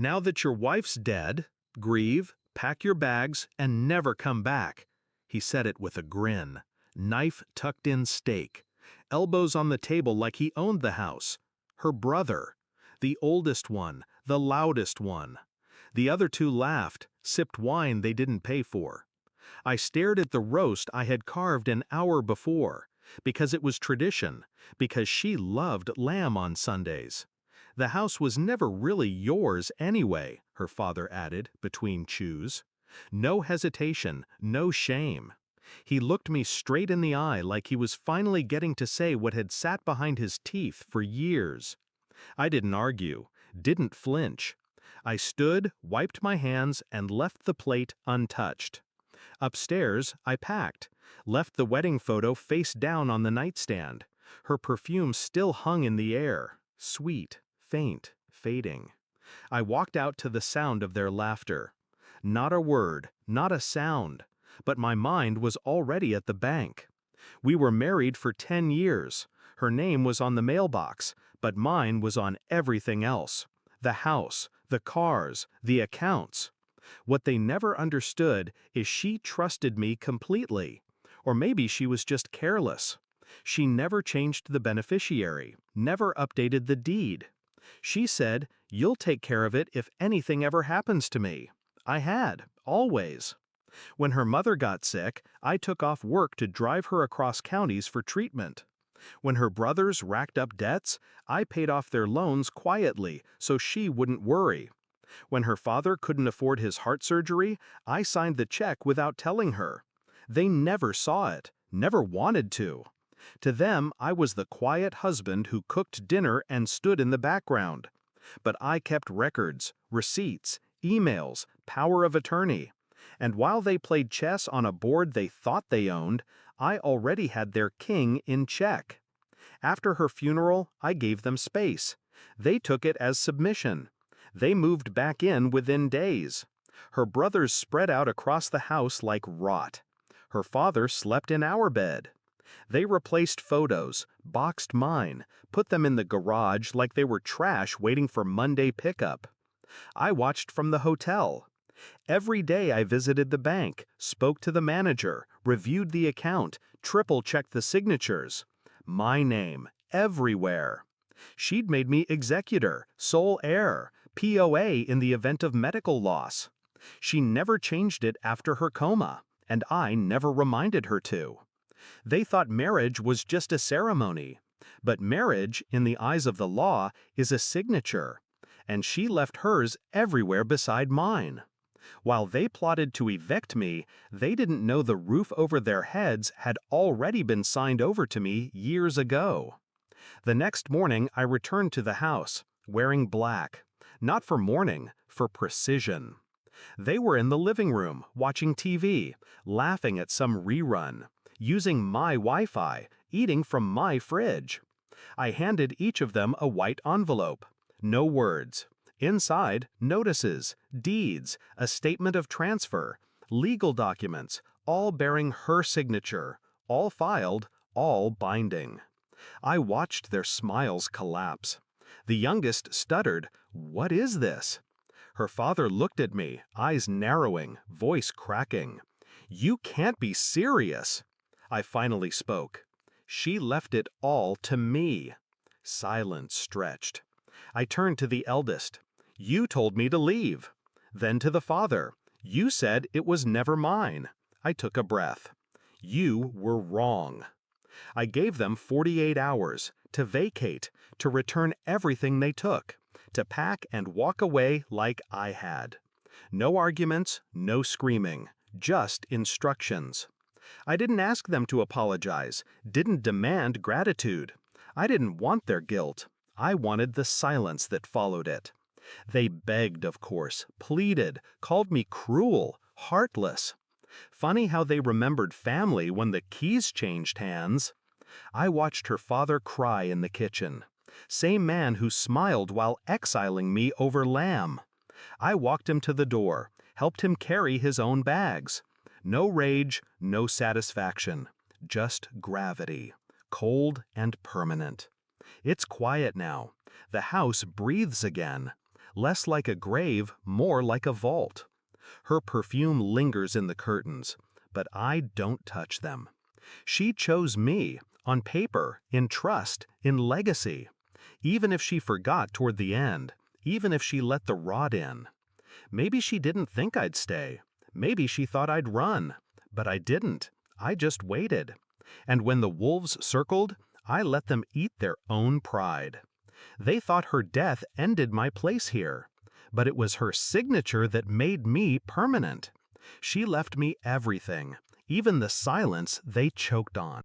Now that your wife's dead, grieve, pack your bags, and never come back. He said it with a grin, knife tucked in steak, elbows on the table like he owned the house. Her brother, the oldest one, the loudest one. The other two laughed, sipped wine they didn't pay for. I stared at the roast I had carved an hour before, because it was tradition, because she loved lamb on Sundays. The house was never really yours anyway, her father added, between chews. No hesitation, no shame. He looked me straight in the eye like he was finally getting to say what had sat behind his teeth for years. I didn't argue, didn't flinch. I stood, wiped my hands, and left the plate untouched. Upstairs, I packed, left the wedding photo face down on the nightstand. Her perfume still hung in the air, sweet, faint, fading. I walked out to the sound of their laughter. Not a word, not a sound, but my mind was already at the bank. We were married for 10 years. Her name was on the mailbox, but mine was on everything else. The house, the cars, the accounts. What they never understood is she trusted me completely. Or maybe she was just careless. She never changed the beneficiary, never updated the deed. She said, "You'll take care of it if anything ever happens to me." I had, always. When her mother got sick, I took off work to drive her across counties for treatment. When her brothers racked up debts, I paid off their loans quietly so she wouldn't worry. When her father couldn't afford his heart surgery, I signed the check without telling her. They never saw it, never wanted to. To them, I was the quiet husband who cooked dinner and stood in the background. But I kept records, receipts, emails, power of attorney. And while they played chess on a board they thought they owned, I already had their king in check. After her funeral, I gave them space. They took it as submission. They moved back in within days. Her brothers spread out across the house like rot. Her father slept in our bed. They replaced photos, boxed mine, put them in the garage like they were trash waiting for Monday pickup. I watched from the hotel. Every day I visited the bank, spoke to the manager, reviewed the account, triple-checked the signatures. My name, everywhere. She'd made me executor, sole heir, POA in the event of medical loss. She never changed it after her coma, and I never reminded her to. They thought marriage was just a ceremony, but marriage, in the eyes of the law, is a signature, and she left hers everywhere beside mine. While they plotted to evict me, they didn't know the roof over their heads had already been signed over to me years ago. The next morning I returned to the house, wearing black, not for mourning, for precision. They were in the living room, watching TV, laughing at some rerun, using my Wi-Fi, eating from my fridge. I handed each of them a white envelope. No words. Inside, notices, deeds, a statement of transfer, legal documents, all bearing her signature, all filed, all binding. I watched their smiles collapse. The youngest stuttered, "What is this?" Her father looked at me, eyes narrowing, voice cracking. "You can't be serious." I finally spoke. "She left it all to me." Silence stretched. I turned to the eldest. "You told me to leave." Then to the father. "You said it was never mine." I took a breath. "You were wrong." I gave them 48 hours to vacate, to return everything they took, to pack and walk away like I had. No arguments, no screaming, just instructions. I didn't ask them to apologize, didn't demand gratitude. I didn't want their guilt. I wanted the silence that followed it. They begged, of course, pleaded, called me cruel, heartless. Funny how they remembered family when the keys changed hands. I watched her father cry in the kitchen. Same man who smiled while exiling me over lamb. I walked him to the door, helped him carry his own bags. No rage, no satisfaction, just gravity, cold and permanent. It's quiet now. The house breathes again. less like a grave, more like a vault. Her perfume lingers in the curtains, but I don't touch them. She chose me, on paper, in trust, in legacy. Even if she forgot toward the end, even if she let the rot in. Maybe she didn't think I'd stay. Maybe she thought I'd run. But I didn't. I just waited. And when the wolves circled, I let them eat their own pride. They thought her death ended my place here. But it was her signature that made me permanent. She left me everything, even the silence they choked on.